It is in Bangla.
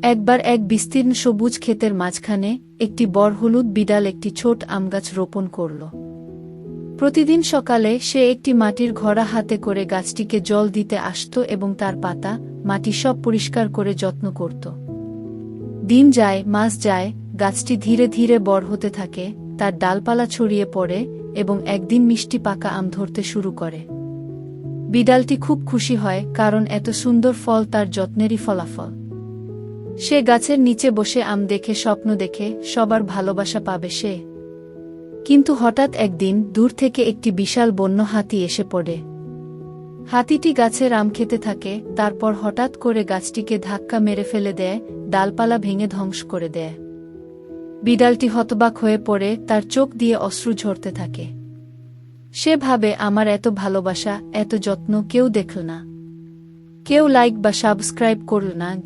একবার এক বিস্তীর্ণ সবুজ ক্ষেতের মাঝখানে একটি বড়হলুদ বিড়াল একটি ছোট আমগাছ রোপণ করল। প্রতিদিন সকালে সে একটি মাটির ঘড়া হাতে করে গাছটিকে জল দিতে আসত এবং তার পাতা, মাটি সব পরিষ্কার করে যত্ন করত। দিন যায়, মাস যায়, গাছটি ধীরে ধীরে বড় হতে থাকে, তার ডালপালা ছড়িয়ে পড়ে এবং একদিন মিষ্টি পাকা আম ধরতে শুরু করে। বিড়ালটি খুব খুশি হয়, কারণ এত সুন্দর ফল তার যত্নেরই ফলাফল। সে গাছের নিচে বসে আম দেখে স্বপ্ন দেখে সবার ভালোবাসা পাবে সে। কিন্তু হঠাৎ একদিন দূর থেকে একটি বিশাল বন্য হাতি এসে পড়ে। হাতিটি গাছের আম খেতে থাকে, তারপর হঠাৎ করে গাছটিকে ধাক্কা মেরে ফেলে দেয়, ডালপালা ভেঙে ধ্বংস করে দেয়। বিড়ালটি হতবাক হয়ে পড়ে, তার চোখ দিয়ে অশ্রু ঝরতে থাকে। সে ভাবে, আমার এত ভালোবাসা, এত যত্ন কেউ দেখল না, কেউ লাইক বা সাবস্ক্রাইব করল না।